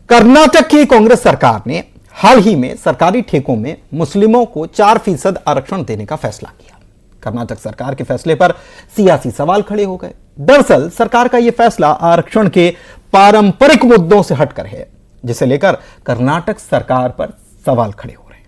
कर्नाटक की कांग्रेस सरकार ने हाल ही में सरकारी ठेकों में मुस्लिमों को 4% आरक्षण देने का फैसला किया। कर्नाटक सरकार के फैसले पर सियासी सवाल खड़े हो गए। दरअसल सरकार का यह फैसला आरक्षण के पारंपरिक मुद्दों से हटकर है, जिसे लेकर कर्नाटक सरकार पर सवाल खड़े हो रहे हैं।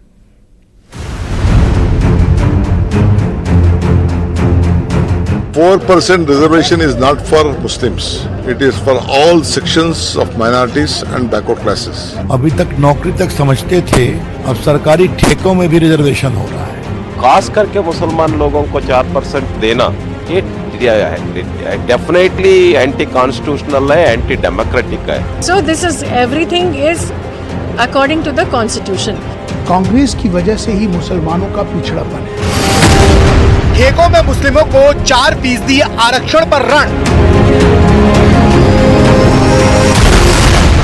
4% reservation is not for Muslims. It is for all sections of minorities and backward classes. अभी तक नौकरी तक समझते थे, अब सरकारी ठेकों में भी रिजर्वेशन हो रहा है। खास करके मुसलमान लोगों को 4% देना ये डेफिनेटली एंटी कॉन्स्टिट्यूशनल है, एंटी डेमोक्रेटिक है। So this is everything is according to the constitution. Congress की वजह से ही मुसलमानों का पिछड़ापन है। ठेकों में मुस्लिमों को 4% आरक्षण पर रण।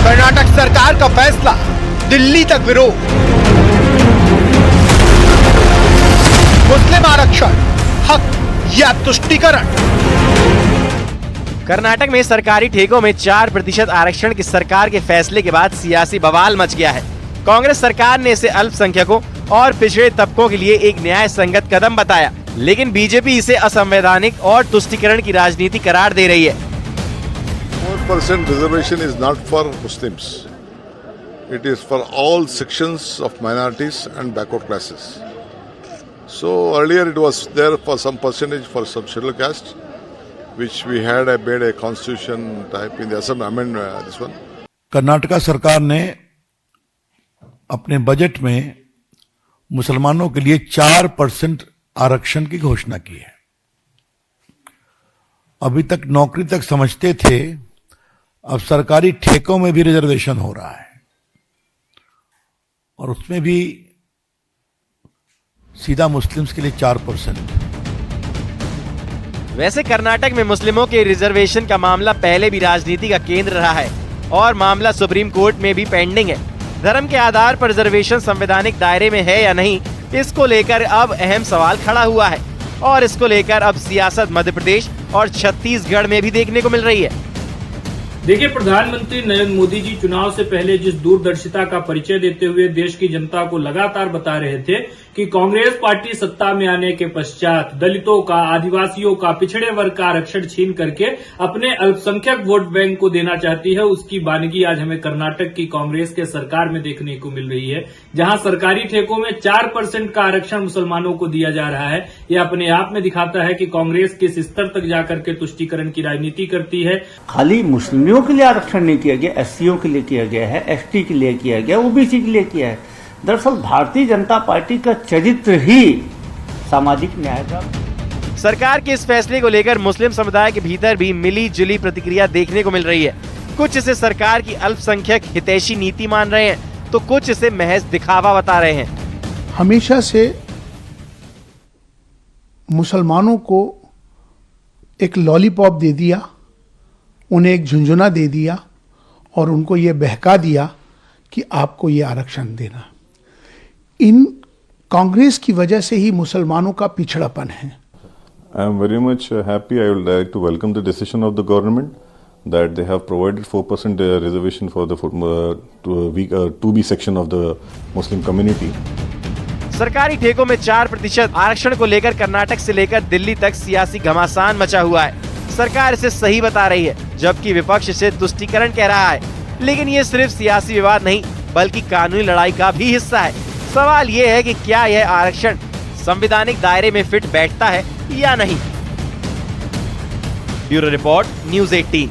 कर्नाटक सरकार का फैसला, दिल्ली तक विरोध। मुस्लिम आरक्षण हक या तुष्टीकरण। कर्नाटक में सरकारी ठेकों में 4% आरक्षण की सरकार के फैसले के बाद सियासी बवाल मच गया है। कांग्रेस सरकार ने इसे अल्पसंख्यकों और पिछड़े तबकों के लिए एक न्याय संगत कदम बताया, लेकिन बीजेपी इसे असंवैधानिक और तुष्टीकरण की राजनीति करार दे रही है। 4% reservation is not for Muslims. It is for all sections of minorities and backward classes. So earlier it was there for some percentage for some scheduled caste, which we had made a constitution type in the assembly amendment. This one. Karnataka सरकार ने अपने budget में मुसलमानों के लिए 4% आरक्षण की घोषणा की है। अभी तक नौकरी तक समझते थे, अब सरकारी ठेकों में भी रिजर्वेशन हो रहा है और उसमें भी सीधा मुस्लिम्स के लिए 4%। वैसे कर्नाटक में मुस्लिमों के रिजर्वेशन का मामला पहले भी राजनीति का केंद्र रहा है और मामला सुप्रीम कोर्ट में भी पेंडिंग है। धर्म के आधार पर रिजर्वेशन संवैधानिक दायरे में है या नहीं, इसको लेकर अब अहम सवाल खड़ा हुआ है और इसको लेकर अब सियासत मध्य प्रदेश और छत्तीसगढ़ में भी देखने को मिल रही है। देखिए, प्रधानमंत्री नरेंद्र मोदी जी चुनाव से पहले जिस दूरदर्शिता का परिचय देते हुए देश की जनता को लगातार बता रहे थे कि कांग्रेस पार्टी सत्ता में आने के पश्चात दलितों का, आदिवासियों का, पिछड़े वर्ग का आरक्षण छीन करके अपने अल्पसंख्यक वोट बैंक को देना चाहती है, उसकी बानगी आज हमें कर्नाटक की कांग्रेस के सरकार में देखने को मिल रही है, जहां सरकारी ठेकों में 4% का आरक्षण मुसलमानों को दिया जा रहा है। यह अपने आप में दिखाता है कि कांग्रेस किस स्तर तक जाकर के तुष्टीकरण की राजनीति करती है। खाली मुस्लिमों के लिए आरक्षण नहीं किया गया, एससीओ के लिए किया गया है, एसटी के लिए किया गया, ओबीसी के लिए किया है। दरअसल भारतीय जनता पार्टी का चरित्र ही सामाजिक न्याय का। सरकार के इस फैसले को लेकर मुस्लिम समुदाय के भीतर भी मिली जुली प्रतिक्रिया देखने को मिल रही है। कुछ इसे सरकार की अल्पसंख्यक हितैषी नीति मान रहे हैं, तो कुछ इसे महज दिखावा बता रहे हैं। हमेशा से मुसलमानों को एक लॉलीपॉप दे दिया, उन्हें एक झुंझुना दे दिया और उनको ये बहका दिया कि आपको ये आरक्षण देना। इन कांग्रेस की वजह से ही मुसलमानों का पिछड़ापन है। I am very much happy. I would like to welcome the decision of the government that they have provided 4% reservation for the 2B section of the Muslim community. सरकारी ठेकों में 4% आरक्षण को लेकर कर्नाटक से लेकर दिल्ली तक सियासी घमासान मचा हुआ है। सरकार इसे सही बता रही है, जबकि विपक्ष इसे तुष्टीकरण कह रहा है। लेकिन ये सिर्फ सियासी विवाद नहीं, बल्कि कानूनी लड़ाई का भी हिस्सा है। सवाल ये है कि क्या यह आरक्षण संवैधानिक दायरे में फिट बैठता है या नहीं। Bureau report, news 18।